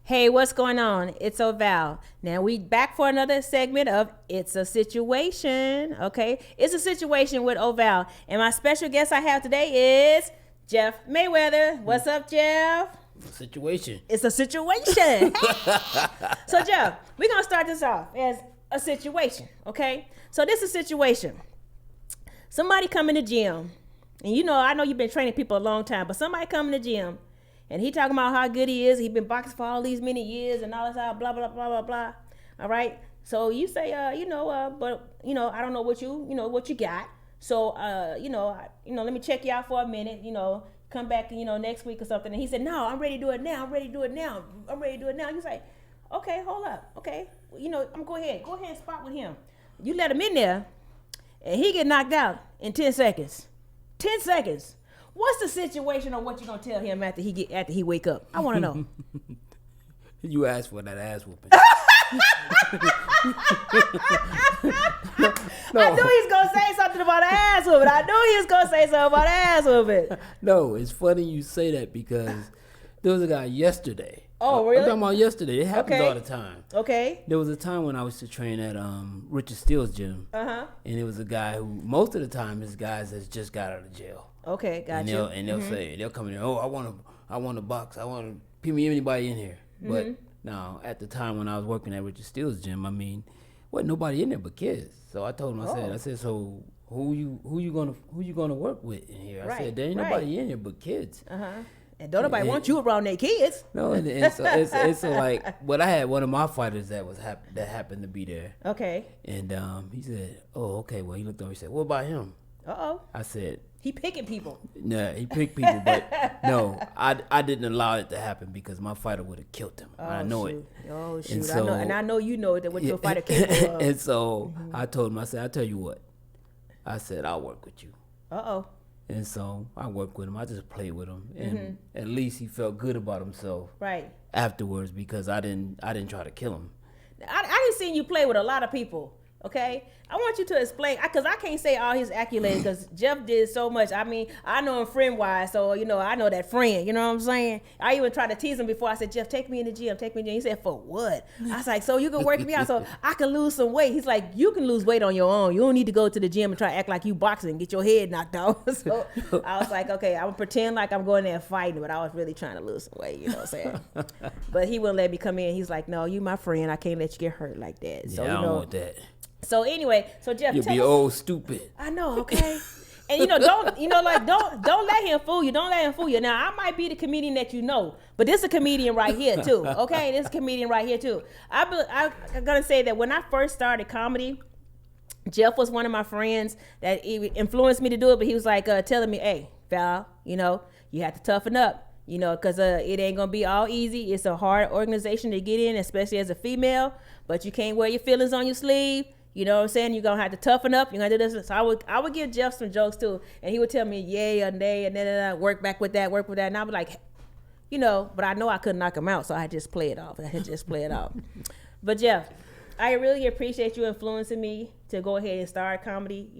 Hey, what's going on? It's Oval. Now we back for another segment of It's a Situation. Okay, it's a situation with Oval, and my special guest I have today is Jeff Mayweather. What's up, Jeff? Situation. It's a situation. So, Jeff, we're gonna start this off as a situation. Okay, so this is a situation. Somebody come in the gym, and I know you've been training people a long time, but somebody come in the gym. And he talking about how good he is. He been boxing for all these many years and all this, blah, blah, blah, blah, blah. All right. So you say, but I don't know what you got. So, let me check you out for a minute, come back, next week or something. And he said, no, I'm ready to do it now. I'm ready to do it now. You say, okay, hold up. Okay. I'm go ahead and spot with him. You let him in there and he get knocked out in 10 seconds. 10 seconds. What's the situation or what you gonna tell him after he wake up? I want to know. You asked for that ass whooping. No. I knew he was gonna say something about an ass whooping. No, it's funny you say that because there was a guy yesterday. Oh, really? I'm talking about yesterday. It happens all the time. Okay. There was a time when I used to train at Richard Steele's gym. And it was a guy who most of the time is guys that's just got out of jail. Okay, gotcha. And they'll say, they'll come in there, I want to box. I want to put me anybody in here. But now, at the time when I was working at Richard Steele's gym, wasn't nobody in there but kids. So I told him, I said, so who you gonna work with in here? I said, there ain't nobody in here but kids. And don't nobody want you around their kids. No, and so it's like, but I had one of my fighters that happened to be there. Okay. And he said, oh, okay. Well, he looked over, he said, what about him? I said, he picking people. Nah, he picked people, but no, I didn't allow it to happen because my fighter would have killed him. I know it. Oh shoot! So, I know you know that what your fighter capable of. And so I told him, I said, I'll tell you what. I said, I'll work with you. And so I worked with him. I just played with him, and at least he felt good about himself. Right. Afterwards, because I didn't try to kill him. I didn't seen you play with a lot of people. Okay, I want you to explain, because I can't say all his accolades because Jeff did so much. I mean, I know him friend-wise, so, I know that friend, you know what I'm saying? I even tried to tease him before. I said, Jeff, take me in the gym, He said, for what? I was like, so you can work me out so I can lose some weight. He's like, you can lose weight on your own. You don't need to go to the gym and try to act like you boxing and get your head knocked out. So I was like, okay, I'm going to pretend like I'm going there and fighting, but I was really trying to lose some weight, you know what I'm saying? But he wouldn't let me come in. He's like, no, you my friend. I can't let you get hurt like that. So, I don't want that. So anyway, Jeff, you'll be old stupid. I know, okay. And don't let him fool you. Don't let him fool you. Now I might be the comedian that you know, but this is a comedian right here too. Okay, this is a comedian right here too. I'm gonna say that when I first started comedy, Jeff was one of my friends that influenced me to do it. But he was like telling me, "Hey, Val, you have to toughen up." Because it ain't going to be all easy. It's a hard organization to get in, especially as a female. But you can't wear your feelings on your sleeve. You know what I'm saying? You're going to have to toughen up. You're going to do this. So I would give Jeff some jokes, too. And he would tell me, yay or nay, and then work back with that, work with that. And I was like, but I know I couldn't knock him out, so I just play it off. But, Jeff, I really appreciate you influencing me to go ahead and start comedy.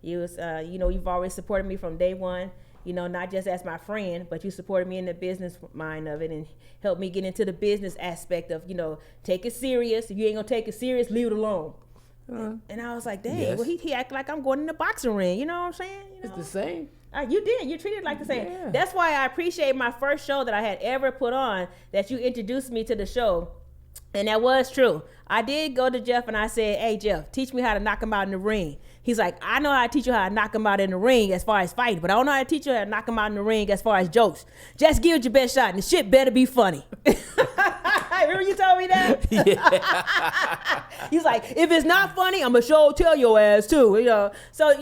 You've always supported me from day one. Not just as my friend, but you supported me in the business mind of it and helped me get into the business aspect of, take it serious. If you ain't gonna take it serious, leave it alone. And I was like, dang, yes. Well, he acted like I'm going in the boxing ring. You know what I'm saying? It's the same. You did. You treated it like the same. Yeah. That's why I appreciate my first show that I had ever put on, that you introduced me to the show. And that was true. I did go to Jeff and I said, hey, Jeff, teach me how to knock him out in the ring. He's like, I know how to teach you how to knock him out in the ring as far as fighting, but I don't know how to teach you how to knock him out in the ring as far as jokes. Just give it your best shot and the shit better be funny. Remember you told me that? Yeah. He's like, if it's not funny, I'm going to sure tell your ass too. So,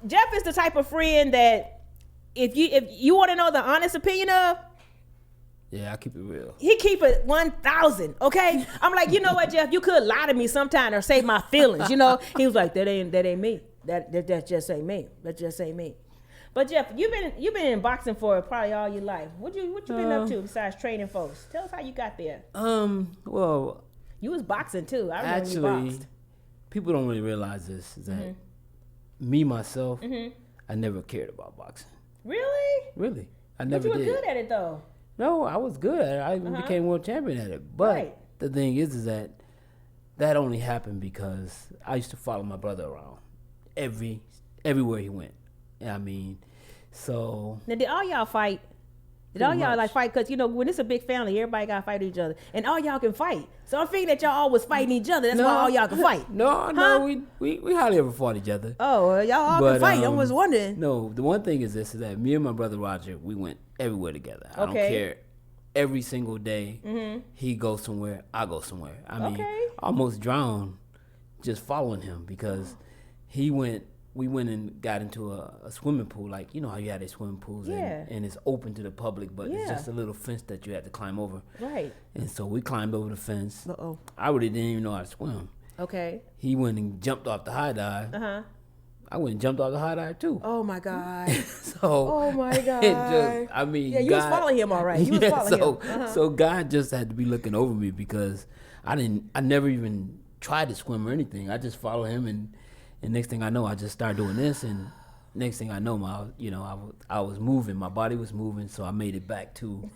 Jeff is the type of friend that if you want to know the honest opinion of, yeah, I keep it real. He keep it 1,000, okay? I'm like, you know what, Jeff? You could lie to me sometime or save my feelings, He was like, that ain't me. That just ain't me. That just ain't me. But Jeff, you've been in boxing for probably all your life. What you been up to besides training folks? Tell us how you got there. Well, you was boxing too. I remember actually, you boxed. People don't really realize this is that me myself, I never cared about boxing. Really? Really, I never did. But you were good at it though. No, I was good at it. I even became world champion at it. But the thing is that only happened because I used to follow my brother around everywhere he went. I mean, so. Now, did all y'all fight? Did all y'all like fight? Because, you know, when it's a big family, everybody got to fight each other. And all y'all can fight. So I'm thinking that y'all always fighting each other. That's why all y'all can fight. No, we hardly ever fought each other. Oh, well, y'all all can fight. I was wondering. No, the one thing is this, is that me and my brother Roger, we went everywhere together. I don't care. Every single day, he goes somewhere, I go somewhere. I mean, I almost drowned just following him because we went and got into a swimming pool. Like, you know how you have these swimming pools and it's open to the public, but it's just a little fence that you have to climb over. Right. And so we climbed over the fence. Uh-oh. I really didn't even know how to swim. Okay. He went and jumped off the high dive. I went and jumped off the high dive too. Oh my God. Oh my God. You was following him all right. You was following him. So God just had to be looking over me because I never even tried to swim or anything. I just followed him and next thing I know, I just started doing this, and next thing I know, I was moving. My body was moving, so I made it back to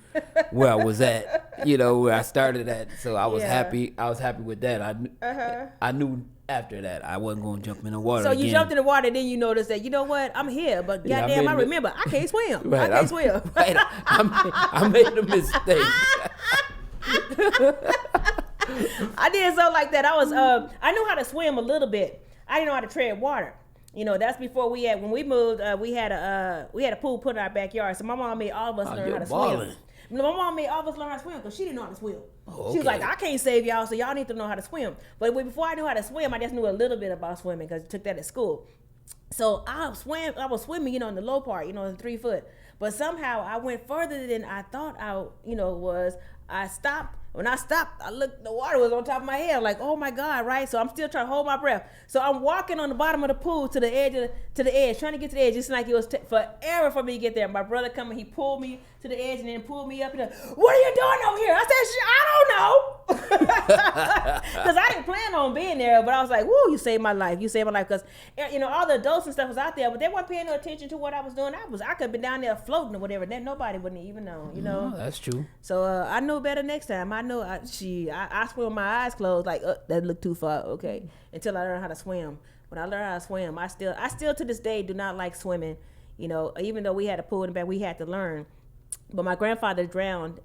where I was at, where I started at. So I was happy. I was happy with that. I knew after that I wasn't going to jump in the water. So you jumped in the water, then you noticed that, you know what, I'm here, but goddamn, I remember I can't swim. Right, I can't swim. Right, I made a mistake. I did something like that. I knew how to swim a little bit. I didn't know how to tread water. That's before when we moved, we had a pool put in our backyard. So my mom made all of us learn how to swim. My mom made all of us learn how to swim because she didn't know how to swim. She was like, I can't save y'all, so y'all need to know how to swim. But before I knew how to swim, I just knew a little bit about swimming because I took that at school. So I was swimming, in the low part, in 3 foot. But somehow I went further than I thought was. I stopped. When I stopped, I looked, the water was on top of my head. I'm like, oh my God, right? So I'm still trying to hold my breath. So I'm walking on the bottom of the pool to the edge, trying to get to the edge. It's like it was forever for me to get there. My brother coming, he pulled me to the edge and then pulled me up. And what are you doing over here? I said, I don't know. Because I didn't plan on being there, but I was like, woo, you saved my life. You saved my life. Because, all the adults and stuff was out there, but they weren't paying no attention to what I was doing. I could have been down there floating or whatever. Then nobody wouldn't even know, No, that's true. So I know better next time. I know I swim with my eyes closed, like that looked too far. Okay, until I learned how to swim. When I learned how to swim, I still to this day do not like swimming. Even though we had a pool in the back, we had to learn. But my grandfather drowned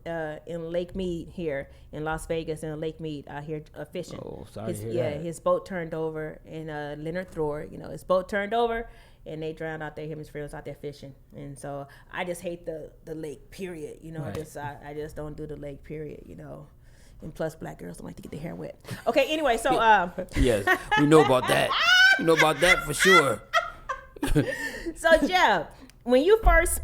in Lake Mead here in Las Vegas, in Lake Mead out here fishing. Oh, sorry to hear that. His boat turned over, and Leonard Thor, his boat turned over, and they drowned out there. Him and his friends out there fishing, and so I just hate the lake. Period. Right. I just don't do the lake. Period. And plus, black girls don't like to get their hair wet. Okay, anyway, so yes, we know about that. We know about that for sure. So Jeff, let's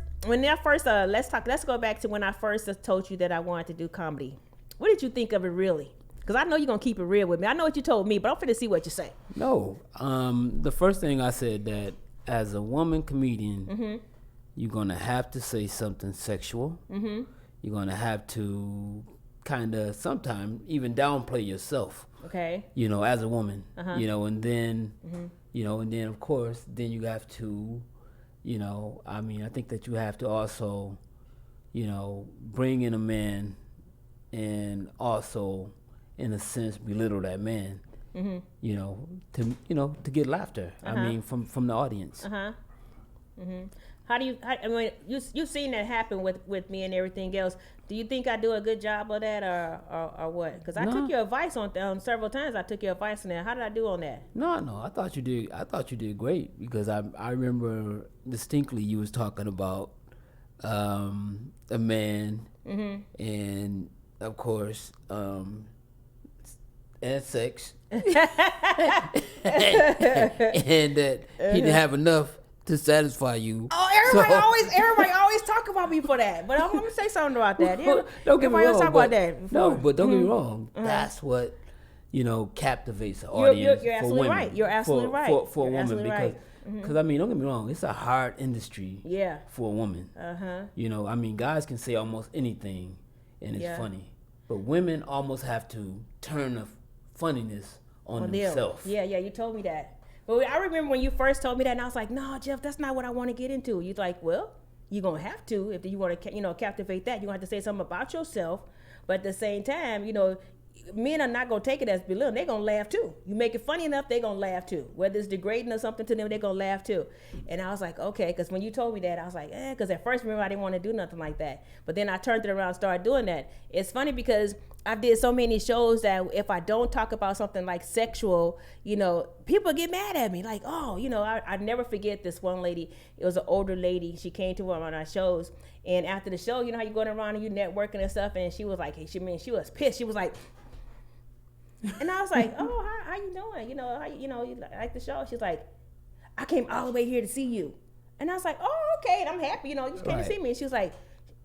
go back to when I first told you that I wanted to do comedy. What did you think of it really? Because I know you're gonna keep it real with me. I know what you told me, but I'm finna see what you say. No, the first thing I said that as a woman comedian, you're gonna have to say something sexual. You're gonna have to kind of sometimes even downplay yourself. Okay. As a woman. And then and then of course then you have to, I think that you have to also, bring in a man and also in a sense belittle that man. To get laughter. I mean from the audience. How do you? You've seen that happen with me and everything else. Do you think I do a good job of that, or what? Because I took your advice on several times. I took your advice on that. How did I do on that? No. I thought you did. I thought you did great because I remember distinctly you was talking about a man and of course and sex and that he didn't have enough to satisfy you. Oh, everybody always talk about me for that. But I'm gonna say something about that. Don't get me wrong. Talk about that. No, but don't get me wrong. That's what captivates the audience. You're absolutely right. You're absolutely right. For a woman, because don't get me wrong. It's a hard industry. Yeah. For a woman. Guys can say almost anything, and it's funny, but women almost have to turn the funniness on themselves. Yeah. You told me that. But I remember when you first told me that, and I was like, no, Jeff, that's not what I want to get into. You're like, well, you're going to have to, if you want to, you know, captivate that, you're going to have to say something about yourself. But at the same time, you know, men are not going to take it as belittling. They're going to laugh too. You make it funny enough, they're going to laugh too. Whether it's degrading or something to them, they're going to laugh too. And I was like, okay, because when you told me that, I was like, because at first, remember, I didn't want to do nothing like that. But then I turned it around and started doing that. It's funny because I did so many shows that if I don't talk about something like sexual, you know, people get mad at me. Like, oh, you know, I never forget this one lady. It was an older lady. She came to one of our shows. And after the show, you know how you going around and you networking and stuff. And she was like, she was pissed. She was like, and I was like, oh, how you doing? You know, you like the show? She's like, I came all the way here to see you. And I was like, oh, okay. And I'm happy, you know, you came to see me. And she was like,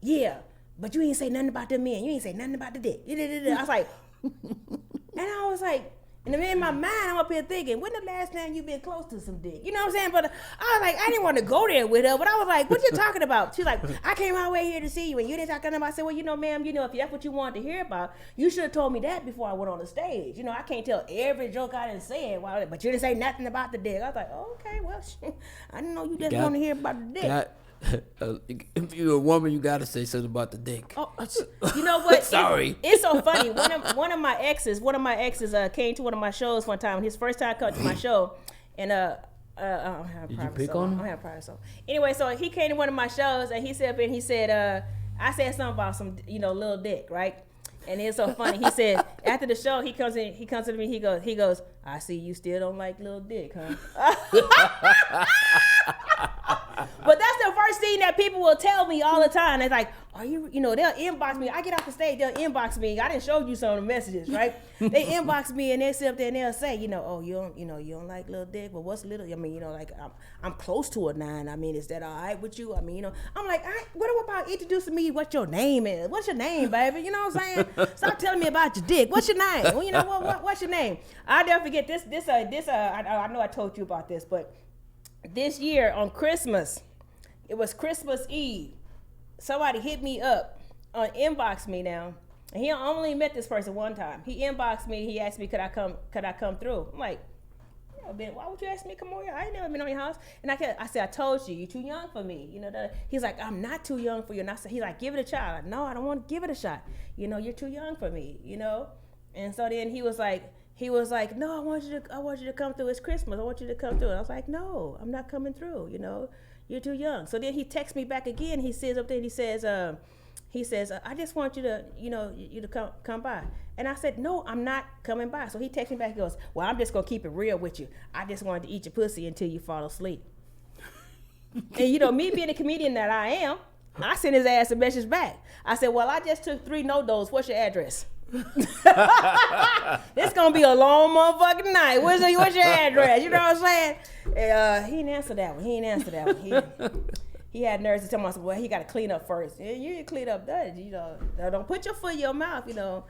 yeah, but you ain't say nothing about the men. You ain't say nothing about the dick. I was like, and I was like, and in my mind, I'm up here thinking, when the last time you been close to some dick? You know what I'm saying? But I was like, I didn't want to go there with her, but I was like, what you talking about? She's like, I came all the way here to see you, and you didn't talk about. I said, well, you know, ma'am, you know, if that's what you wanted to hear about, you should have told me that before I went on the stage. You know, I can't tell every joke I didn't say, but you didn't say nothing about the dick. I was like, oh, okay, well, I didn't know you just want to hear about the dick. If you're a woman, you gotta say something about the dick. Oh, you know what? Sorry. It's so funny. One of my exes came to one of my shows one time. His first time coming to my show, and I don't have Did you pick on him? I don't have private soul. Anyway, so he came to one of my shows, and he said, I said something about some, you know, little dick, right? And it's so funny. He said after the show, he comes to me. He goes, I see you still don't like little dick, huh? But that's the first thing that people will tell me all the time. They're like, are you, you know, they'll inbox me. I get off the stage, they'll inbox me. I didn't show you some of the messages, right? They inbox me and they sit up there and they'll say, you know, oh, you don't like little dick, but what's little? I mean, you know, like I'm close to a 9. I mean, is that all right with you? I mean, you know, I'm like, what about introducing me? What your name is? What's your name, baby? You know what I'm saying? Stop telling me about your dick. What's your name? Well, you know what's your name? I'll never forget this. I know I told you about this, but this year on Christmas, it was Christmas Eve. Somebody hit me up, inboxed me now. And he only met this person one time. He inboxed me. He asked me, could I come through? I'm like, why would you ask me to come over here? I ain't never been on your house. And I said, I told you, you're too young for me. You know, he's like, I'm not too young for you. And I said, he's like, give it a shot. I'm like, no, I don't want to give it a shot. You know, you're too young for me. You know. And so then he was like, no, I want you to come through. It's Christmas. I want you to come through. And I was like, no, I'm not coming through. You know, you're too young. So then he texts me back again. He says up there, he says, I just want you to, you know, you to come by. And I said, no, I'm not coming by. So he texts me back and goes, well, I'm just going to keep it real with you. I just wanted to eat your pussy until you fall asleep. And, you know, me being a comedian that I am, I sent his ass a message back. I said, well, I just took 3 no-dos. What's your address? It's gonna be a long motherfucking night. What's your address? You know what I'm saying? He didn't answer that one. He had nerves to tell me, well, he got to clean up first. You didn't clean up that, you know. Don't put your foot in your mouth, you know.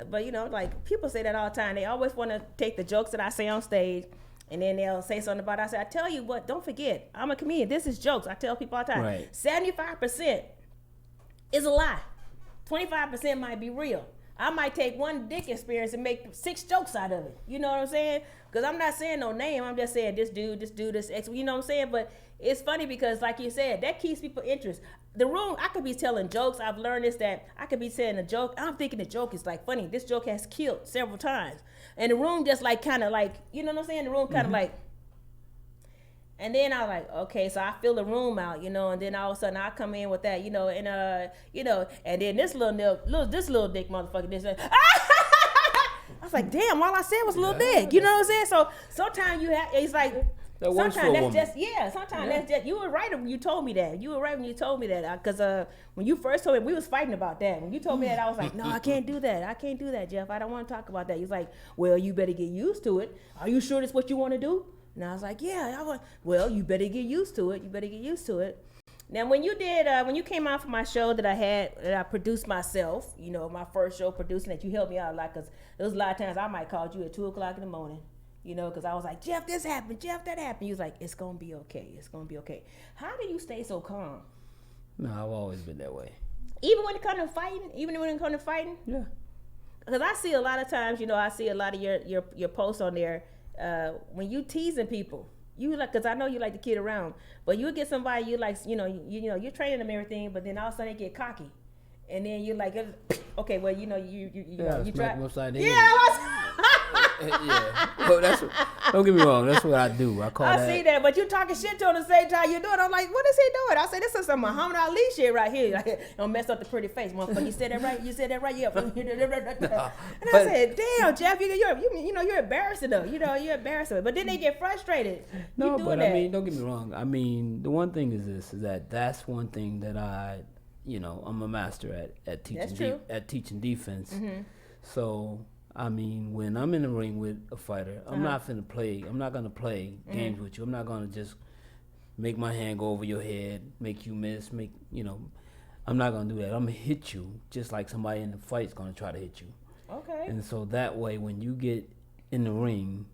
But you know, like people say that all the time. They always want to take the jokes that I say on stage, and then they'll say something about it. I say, I tell you what, don't forget, I'm a comedian. This is jokes. I tell people all the time. Right. 75% is a lie. 25% might be real. I might take one dick experience and make 6 jokes out of it. You know what I'm saying? Because I'm not saying no name. I'm just saying this dude, this ex. You know what I'm saying? But it's funny because, like you said, that keeps people interest. The room, I could be telling jokes. I've learned this, that I could be saying a joke. I'm thinking the joke is like funny. This joke has killed several times. And the room just like kind of like, you know what I'm saying? The room kind of like. And then I was like, okay, so I fill the room out, you know, and then all of a sudden I come in with that, you know, and and then this little dick motherfucker, this, I was like, damn, all I said was little dick, you know what I'm saying? So sometimes you have, it's like, that sometimes that's woman. Sometimes that's just, you were right when you told me that. Because when you first told me, we was fighting about that. When you told me that, I was like, no, I can't do that, Jeff. I don't want to talk about that. He was like, well, you better get used to it. Are you sure that's what you want to do? And I was like, yeah, well, you better get used to it. Now, when you came out for my show that I produced myself, you know, my first show producing that, you helped me out a lot, because there was a lot of times I might call you at 2:00 in the morning, you know, because I was like, Jeff, this happened, Jeff, that happened. You was like, it's going to be okay. How do you stay so calm? No, I've always been that way. Even when it comes to fighting? Yeah. Because I see a lot of times, you know, I see a lot of your posts on there, when you teasing people, You like, cause I know you like to kid around, but you get somebody you like, you're training them everything, but then all of a sudden they get cocky, and then you're like, okay, well, you try. Upside the Yeah, yeah. Well, don't get me wrong. That's what I do. I see that, but you talking shit to him the same time you do it. I'm like, what is he doing? I say, this is some Muhammad Ali shit right here. Like, don't mess up the pretty face, motherfucker. You said that right. You said that right. Yeah. And I said, damn, Jeff, you're embarrassing them. You're embarrassing them. But then they get frustrated. No, but that. I mean, don't get me wrong. I mean, the one thing is that's one thing that I'm a master at teaching teaching defense. Mm-hmm. So. I mean, when I'm in the ring with a fighter, I'm not gonna play games with you. I'm not gonna just make my hand go over your head, make you miss, I'm not gonna do that. I'm gonna hit you just like somebody in the fight's gonna try to hit you. Okay. And so that way, when you get in the ring,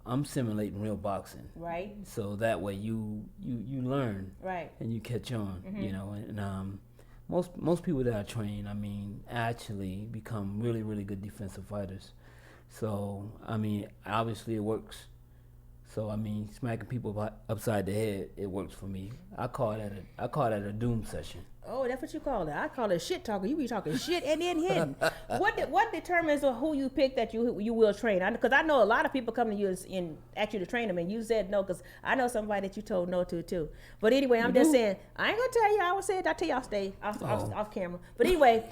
I'm simulating real boxing. Right. So that way you learn. Right. And you catch on. Mm-hmm. And most people that I train, I mean, actually become really, really good defensive fighters. So, I mean, obviously it works. So, I mean, smacking people upside the head, it works for me. I call that a doom session. Oh, that's what you call it. I call it shit talker. You be talking shit and then hitting. What determines who you pick that you will train? Because I know a lot of people come to you and ask you to train them, and you said no. Because I know somebody that you told no to too. But anyway, I'm just saying I ain't gonna tell you. I would say it. I tell y'all stay off camera. But anyway,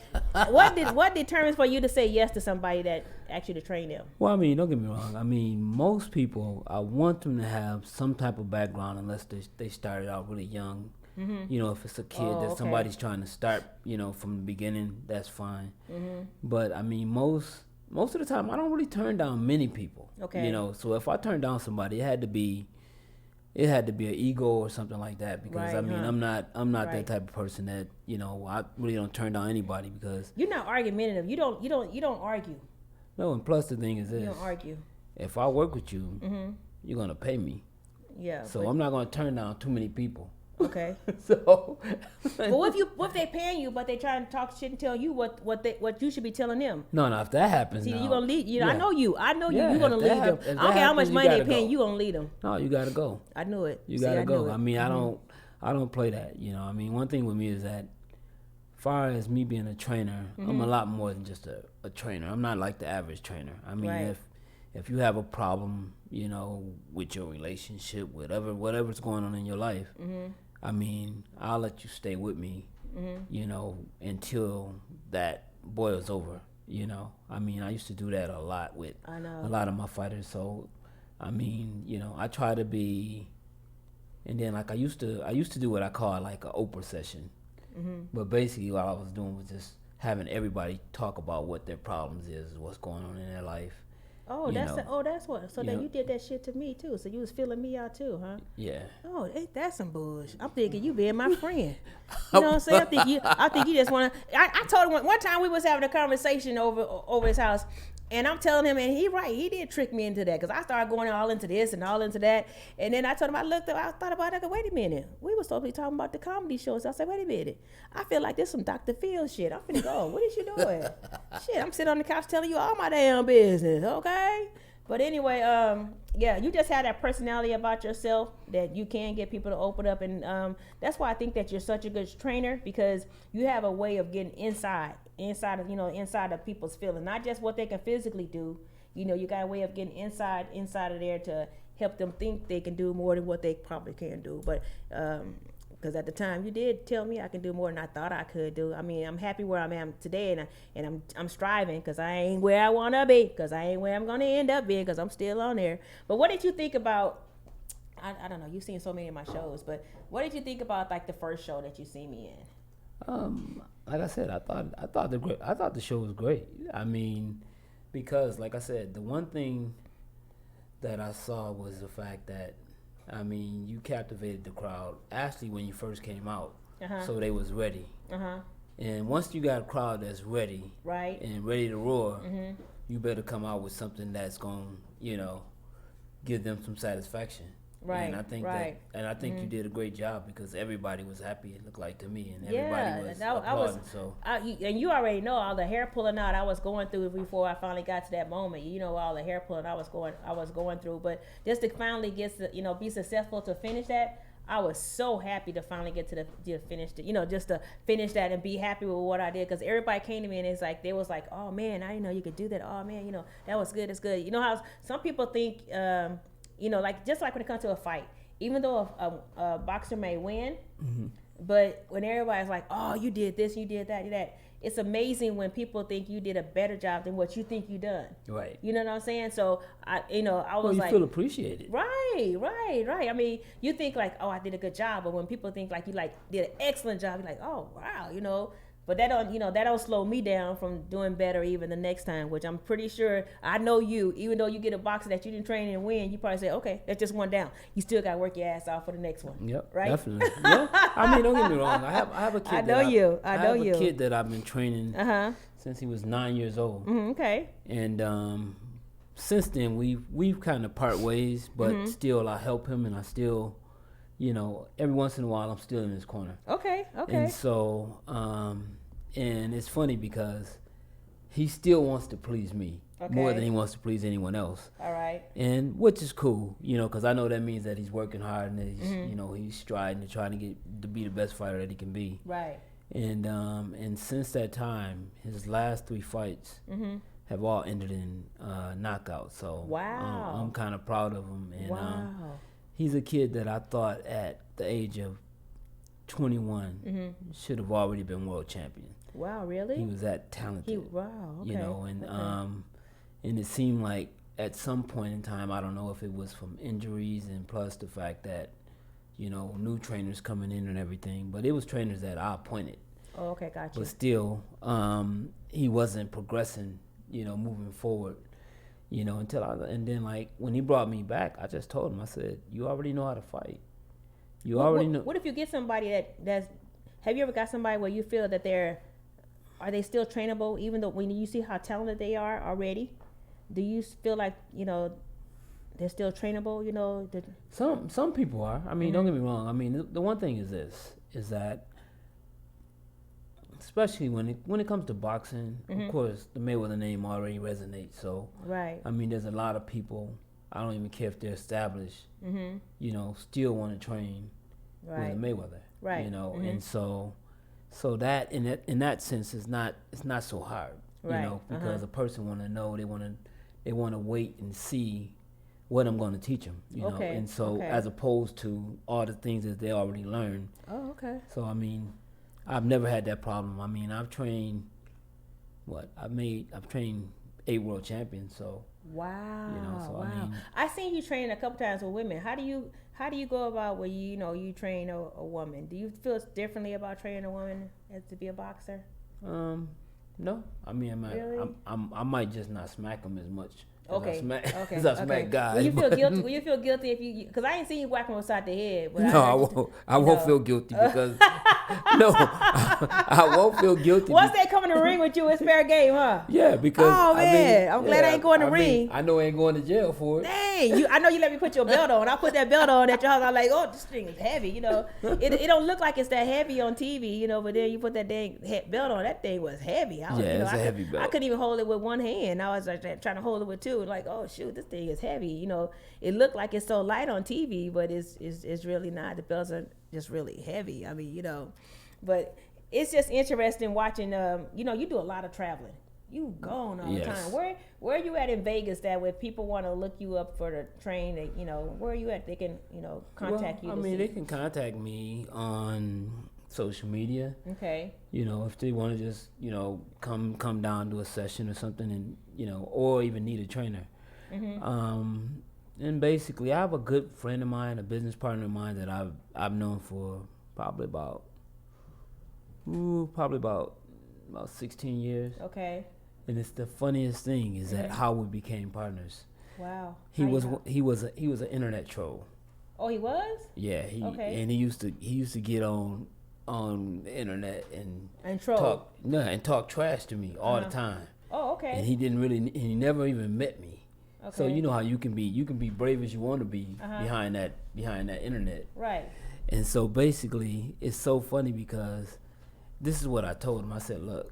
what determines for you to say yes to somebody that asks you to train them? Well, I mean, don't get me wrong. I mean, most people, I want them to have some type of background unless they started out really young. Mm-hmm. If it's a kid that somebody's trying to start, from the beginning, that's fine. Mm-hmm. But I mean, most of the time, I don't really turn down many people. Okay. So if I turn down somebody, it had to be an ego or something like that. Because I'm not that type of person that I really don't turn down anybody because you're not argumentative. You don't argue. No, and plus the thing is this: you don't argue. If I work with you, you're gonna pay me. Yeah. So I'm not gonna turn down too many people. Okay. So, well, if they paying you, but they trying to talk shit and tell you what you should be telling them. No, if that happens, see, you gonna lead. I know you. Yeah, you're gonna lead them. I don't care how much money they paying. You gonna lead them. No, you gotta go. I knew it. You gotta go. I mean, I don't play that. I mean, one thing with me is that, as far as me being a trainer, I'm a lot more than just a trainer. I'm not like the average trainer. I mean, if you have a problem, with your relationship, whatever's going on in your life. I mean, I'll let you stay with me, until that boils over, I mean, I used to do that a lot with a lot of my fighters. So, I mean, I try to be, and then like I used to do what I call like an Oprah session. But basically what I was doing was just having everybody talk about what their problems is, what's going on in their life. Oh, that's what. So then you did that shit to me too. So you was filling me out too, huh? Yeah. Oh, ain't that some bullshit? I'm thinking you being my friend. You know what I'm saying? I think you just want to. I told him one time we was having a conversation over his house, and I'm telling him, and he did trick me into that because I started going all into this and all into that, and then I told him I thought about it. I go, wait a minute, we were supposed to be talking about the comedy show. So I said, wait a minute, I feel like this some Dr. Phil shit. I'm finna go. What is you doing? Shit, I'm sitting on the couch telling you all my damn business, okay? But anyway, you just have that personality about yourself that you can get people to open up, and that's why I think that you're such a good trainer because you have a way of getting inside of people's feelings, not just what they can physically do. You got a way of getting inside of there to help them think they can do more than what they probably can do. But because at the time you did tell me I can do more than I thought I could do. I mean, I'm happy where I am today, and I'm striving because I ain't where I want to be, because I ain't where I'm going to end up being, because I'm still on there. But what did you think about, I don't know, you've seen so many of my shows, but what did you think about like the first show that you see me in? Like I said, I thought the show was great. I mean, because like I said, the one thing that I saw was the fact that, I mean, you captivated the crowd actually when you first came out, so they was ready. And once you got a crowd that's ready, right, and ready to roar, you better come out with something that's going, give them some satisfaction. Right. And I think right. you did a great job because everybody was happy. It looked like to me, and Yeah, everybody was applauding. So and you already know all the hair pulling out I was going through before I finally got to that moment. You know, all the hair pulling I was going through, but just to finally get to, be successful to finish that, I was so happy to finally get to finish it. Just to finish that and be happy with what I did, because everybody came to me and it's like they was like, oh man, I didn't know you could do that. Oh man, that was good. It's good. You know how some people think. Like just like when it comes to a fight, even though a boxer may win, but when everybody's like, "Oh, you did this, you did that," it's amazing when people think you did a better job than what you think you done. Right. You know what I'm saying? So I was you like, feel appreciated. Right. I mean, you think like, "Oh, I did a good job," but when people think like you did an excellent job, you're like, "Oh, wow," But that don't slow me down from doing better even the next time, which I'm pretty sure I know you, even though you get a boxer that you didn't train and win, you probably say, okay, that's just one down. You still got to work your ass off for the next one. Yep, right? definitely. Yeah. I mean, don't get me wrong. I have a kid. I have a kid that I've been training since he was 9 years old. Okay. And since then we've kind of part ways, but still I help him, and I still, every once in a while I'm still in his corner. Okay. And so, and it's funny because he still wants to please me more than he wants to please anyone else. All right. And which is cool, because I know that means that he's working hard and that he's, he's striving to try to be the best fighter that he can be. Right. And since that time, his last 3 fights have all ended in knockouts. So wow. I'm kind of proud of him. And wow. He's a kid that I thought at the age of 21 should have already been world champion. Wow, really? He was that talented. Wow, okay. And it seemed like at some point in time, I don't know if it was from injuries and plus the fact that, new trainers coming in and everything, but it was trainers that I appointed. Oh, okay, gotcha. But still, he wasn't progressing, moving forward. And then like when he brought me back, I just told him, I said, you already know how to fight. You already know. What if you get somebody that's, have you ever got somebody where you feel that are they still trainable, even though when you see how talented they are already? Do you feel like, they're still trainable, Some people are. I mean, don't get me wrong. I mean, the one thing is that especially when it comes to boxing, of course, the Mayweather name already resonates. So, right. I mean, there's a lot of people, I don't even care if they're established, still want to train with a Mayweather. Right. And so that in that sense it's not so hard, because a person want to know, they want to wait and see what I'm going to teach them, and so as opposed to all the things that they already learned. Oh, okay. So I mean, I've never had that problem. I mean, I've trained I've trained 8 world champions. So wow, so wow. I mean, I seen you train a couple times with women. How do you go about when you train a woman? Do you feel differently about training a woman as to be a boxer? No. I mean, really? I might just not smack them as much. Okay. As I smack guys. Will you feel guilty? Will you feel guilty if you? Because I ain't seen you whack them upside the head. But no, I won't feel guilty because I won't feel guilty. Once they come in the ring with you, it's fair game, huh? Yeah, because oh man, I'm glad I ain't going to ring. I know I ain't going to jail for it. Dang, I know you let me put your belt on. I put that belt on at your house. I'm like, oh, this thing is heavy. It don't look like it's that heavy on TV, but then you put that dang belt on. That thing was heavy. It's a heavy belt. I couldn't even hold it with one hand. I was like trying to hold it with 2. Like, oh shoot, this thing is heavy. It looked like it's so light on TV, but it's really not. The belts are just really heavy. I mean, but it's just interesting watching. You do a lot of traveling. You gone all the time. Where are you at in Vegas that where people want to look you up for the train? That where are you at? They can contact you. I mean, they can contact me on social media. Okay. If they want to just come down to a session or something, and or even need a trainer. And basically, I have a good friend of mine, a business partner of mine that I've known for probably about 16 years. Okay. And it's the funniest thing is that how we became partners. Wow. He was an internet troll. Oh, he was? Yeah. And he used to get on the internet and troll. Talk trash to me all the time. Oh, okay. And he never even met me. Okay. So you know how you can be brave as you want to be behind that internet. Right. And so basically, it's so funny because this is what I told him. I said, look,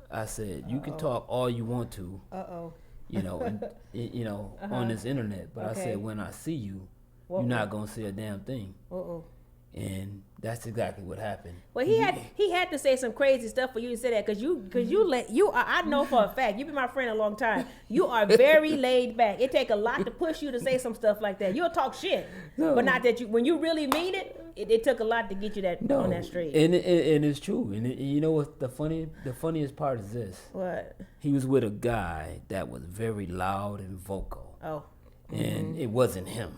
I said you can talk all you want to. You know, on this internet, but I said when I see you, you're not gonna say a damn thing. And that's exactly what happened. Well, he had to say some crazy stuff for you to say that, because I know for a fact, you've been my friend a long time. You are very laid back. It take a lot to push you to say some stuff like that. You'll talk shit, but not that when you really mean it. It took a lot to get you on that street. And it's true. And you know what the funniest part is this? What? He was with a guy that was very loud and vocal. Oh. And it wasn't him.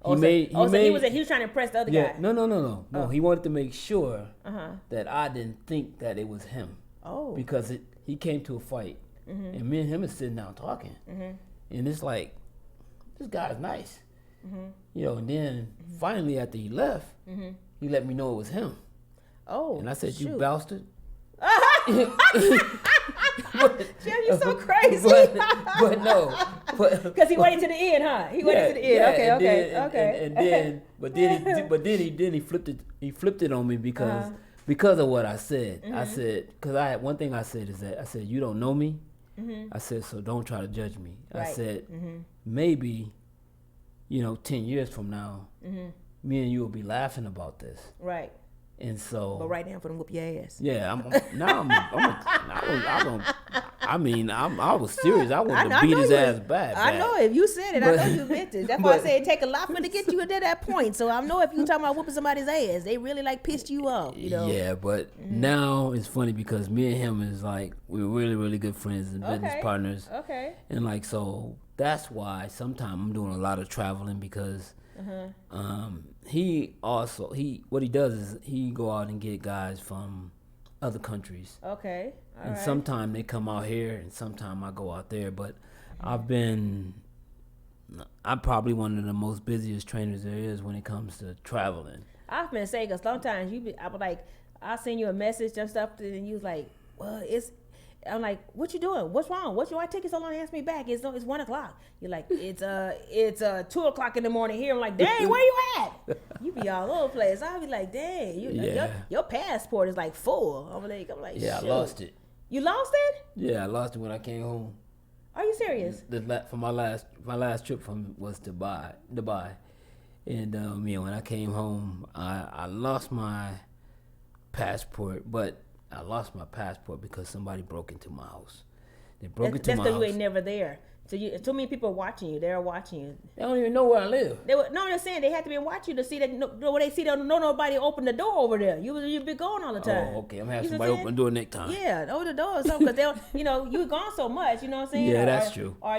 He was trying to impress the other guy. No. He wanted to make sure that I didn't think that it was him. Oh. Because he came to a fight, and me and him is sitting down talking, and it's like, this guy's nice, you know. And then finally, after he left, he let me know it was him. Oh. And I said, shoot. "You bastard." Jim, you're so crazy. but no, because he waited to the end, huh? He waited to the end. Okay. But then he flipped it on me because of what I said. I said, because one thing I said is that I said, you don't know me. I said, so don't try to judge me. Right. I said, maybe 10 years from now, me and you will be laughing about this. Right. And so, but right now, for them whoop your ass. Yeah, I was serious. I wanted to beat his ass bad. I know if you said it, I know you meant it. That's why I say it take a lot for to get you to that point. So I know if you talking about whooping somebody's ass, they really like pissed you off. You know. Yeah, but now it's funny because me and him is like we're really really good friends and business partners. Okay. And like so that's why sometimes I'm doing a lot of traveling because. What he does is he go out and get guys from other countries. Okay. And sometimes they come out here and sometimes I go out there. But I'm probably one of the most busiest trainers there is when it comes to traveling. I've been saying, because sometimes I'll send you a message and stuff, and you was like, well, I'm like, what you doing? What's wrong? Why take it so long to answer me back? It's 1 o'clock. You're like, it's 2 o'clock in the morning here. I'm like, dang, where you at? You be all over the place. I'll be like, dang, your passport is like full. I'm like, yeah, shoot. I lost it. You lost it? Yeah, I lost it when I came home. Are you serious? For my last trip was to Dubai, and when I came home, I lost my passport, but I lost my passport because somebody broke into my house. They broke into my house. That's because you ain't never there. So too many people watching you. They're watching you. They don't even know where I live. I'm saying they have to be watching you to see that. When they see that, nobody open the door over there. You be gone all the time. Oh, okay. I'm gonna have somebody open the door next time. Yeah, open the door or something, because you gone so much. You know what I'm saying? Yeah, that's true. Or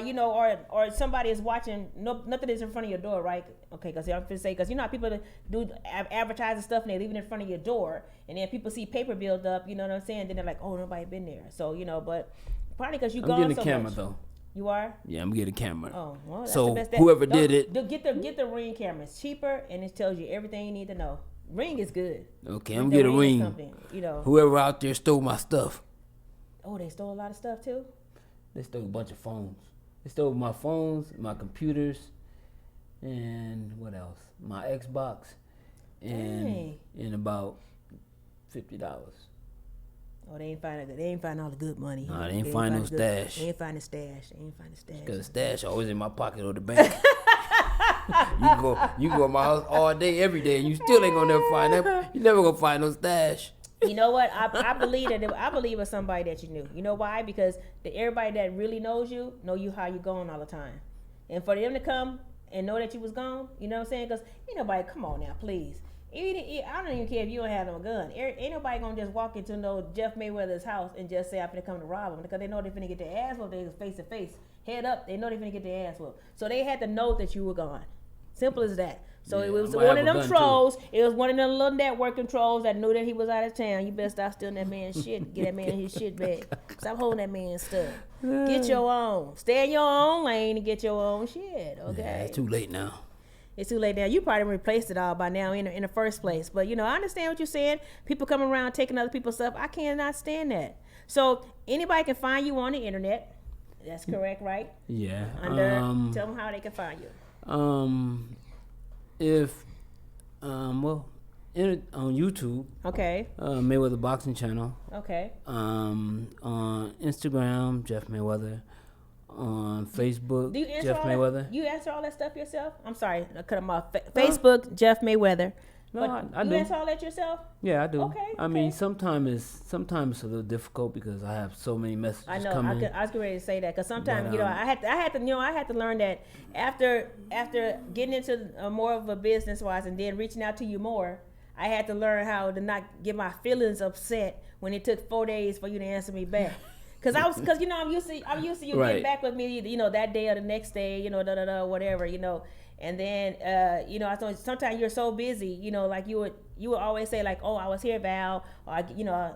somebody is watching. Nothing is in front of your door, right? Okay, because I'm gonna say, because you know how people do advertising stuff and they leave it in front of your door, and then people see paper build up. You know what I'm saying? Then they're like, oh, nobody been there. So but probably because you gone so much. I'm getting a camera though. You are? Yeah, I'm getting a camera. Oh, well, that's so the best. Whoever did it, get the Ring camera. It's cheaper and it tells you everything you need to know. Ring is good. Okay, I'm gonna get a Ring. Whoever out there stole my stuff. Oh, they stole a lot of stuff too? They stole a bunch of phones. They stole my phones, my computers, and what else? My Xbox, and about $50. Oh, they ain't find all the good money. Nah, they ain't find no stash. They ain't find the stash. Because the stash always in my pocket or the bank. you go to my house all day, every day, and you still ain't gonna never find that. You never gonna find no stash. You know what? I believe I believe it's somebody that you knew. You know why? Because everybody that really knows you know how you going all the time, and for them to come and know that you was gone, you know what I'm saying? Because ain't nobody. Come on now, please. I don't even care if you don't have no gun. Ain't nobody gonna just walk into Jeff Mayweather's house and just say I'm gonna come to rob him, because they know they're gonna get their ass whooped. They face to face, head up. They know they're gonna get their ass whooped. So they had to know that you were gone. Simple as that. So it was one of them trolls. Too. It was one of them little networking trolls that knew that he was out of town. You better stop stealing that man's shit. Get that man his shit back. Stop holding that man's stuff. Get your own. Stay in your own lane and get your own shit. Okay. Yeah, it's too late now. It's too late now. You probably replaced it all by now in the first place. But, I understand what you're saying. People coming around taking other people's stuff. I cannot stand that. So anybody can find you on the internet. That's correct, right? Yeah. Tell them how they can find you. If well, on YouTube. Okay. Mayweather Boxing Channel. Okay. On Instagram, Jeff Mayweather. On Facebook, Do you answer Jeff Mayweather. You answer all that stuff yourself? I'm sorry, I cut him off. Facebook, Jeff Mayweather. No, I do. You answer all that yourself? Yeah, I do. Okay. I mean, sometimes it's a little difficult because I have so many messages coming. I was getting ready to say that because sometimes I had to learn that after getting into more of a business wise and then reaching out to you more, I had to learn how to not get my feelings upset when it took 4 days for you to answer me back. Cause I'm used to you right. getting back with me, that day or the next day, whatever, and then I thought sometimes you're so busy, like you would always say like, oh, I was here, Val, or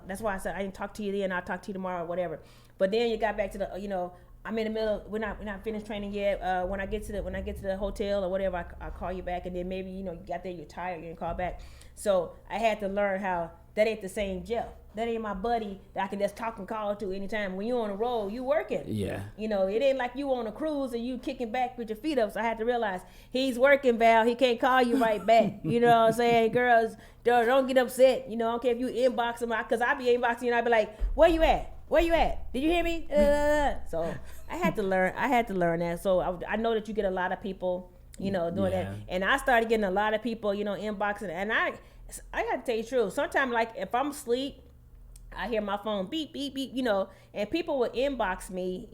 that's why I said I didn't talk to you then, I'll talk to you tomorrow or whatever. But then you got back to the I'm in the middle, we're not finished training yet. When I get to the hotel or whatever, I call you back, and then maybe you got there, you're tired, you didn't call back. So I had to learn how that ain't the same Jeff. That ain't my buddy that I can just talk and call to anytime. When you on the road, you working. Yeah. It ain't like you on a cruise and you kicking back with your feet up. So I had to realize he's working, Val. He can't call you right back. You know what I'm saying? Girls, don't get upset. I don't care if you inbox him, because I be inboxing you and I be like, where you at? Where you at? Did you hear me? So I had to learn that. So I know that you get a lot of people, doing that. And I started getting a lot of people, inboxing. And I got to tell you the truth. Sometimes, like, if I'm asleep, I hear my phone beep, beep, beep, and people will inbox me,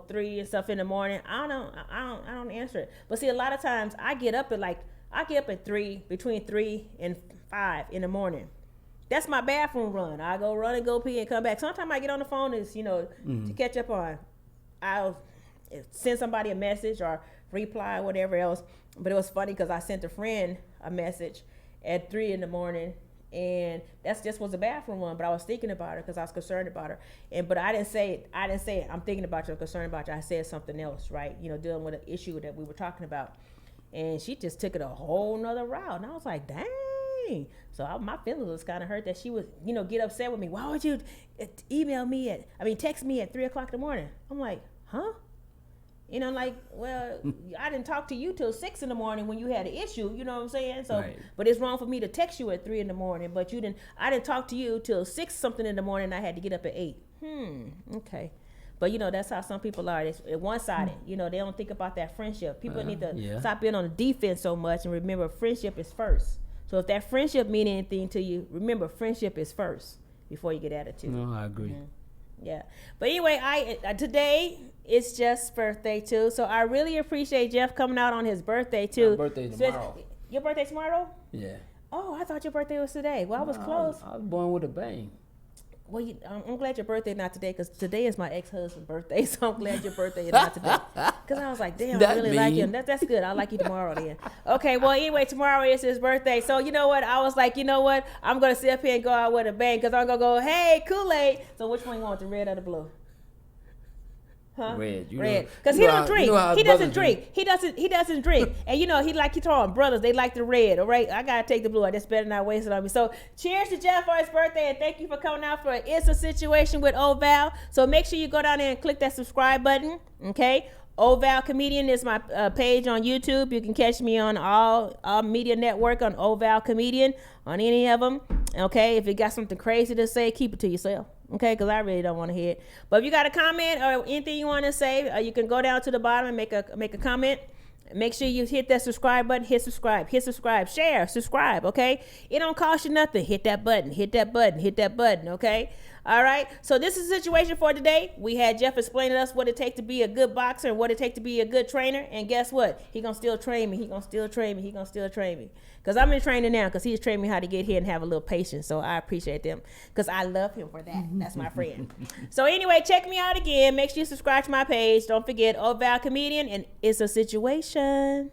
3 and stuff in the morning. I don't answer it. But see, a lot of times I get up at 3, between 3 and 5 in the morning. That's my bathroom run. I go run and go pee and come back. Sometimes I get on the phone to catch up on. I'll send somebody a message or reply or whatever else. But it was funny because I sent a friend a message at 3 in the morning. And that's just was a bathroom run, but I was thinking about her because I was concerned about her. But I didn't say it. I'm thinking about you. I'm concerned about you. I said something else, right? Dealing with an issue that we were talking about, and she just took it a whole nother route. And I was like, dang. So my feelings was kind of hurt that she would, get upset with me. Why would you text me at 3 o'clock in the morning? I'm like, huh? Well, I didn't talk to you till 6 in the morning when you had an issue, you know what I'm saying? So, right. But it's wrong for me to text you at 3 in the morning, but I didn't talk to you till 6 something in the morning. I had to get up at 8. Okay. But that's how some people are. It's one-sided. They don't think about that friendship. People need to stop being on the defense so much and remember friendship is first. So if that friendship mean anything to you, remember friendship is first before you get attitude. No, I agree. Mm-hmm. Yeah, but anyway, today it's Jeff's birthday too, so I really appreciate Jeff coming out on his birthday too. My birthday tomorrow. Your birthday tomorrow? Yeah. Oh, I thought your birthday was today. Well, I was close. I was born with a bang. Well, I'm glad your birthday not today, because today is my ex-husband's birthday, so I'm glad your birthday is not today. Because I was like, damn, I really like him. That's good. I'll like you tomorrow then. Okay, well, anyway, tomorrow is his birthday. So you know what? I was like, I'm going to sit up here and go out with a bang, because I'm going to go, hey, Kool-Aid. So which one you want, the red or the blue? Huh? Red. Because he don't drink. He doesn't drink. He doesn't drink. And he throwing brothers. They like the red. All right. I gotta take the blue. I just better not waste it on me. So cheers to Jeff for his birthday, and thank you for coming out for It's a Situation with Oval. So make sure you go down there and click that subscribe button. Okay. ohvalcomedian is my page on YouTube. You can catch me on all media network on ohvalcomedian on any of them. Okay. If you got something crazy to say, keep it to yourself. Okay, because I really don't want to hear it. But if you got a comment or anything you want to say, you can go down to the bottom and make a comment. Make sure you hit that subscribe button. Hit subscribe, share, subscribe, okay? It don't cost you nothing. Hit that button, okay? All right, so this is the situation for today. We had Jeff explaining to us what it takes to be a good boxer and what it takes to be a good trainer. And guess what? He going to still train me. Because I'm in training now, because he's training me how to get here and have a little patience. So I appreciate them, because I love him for that. That's my friend. So anyway, check me out again. Make sure you subscribe to my page. Don't forget, Oval Comedian, and It's a Situation.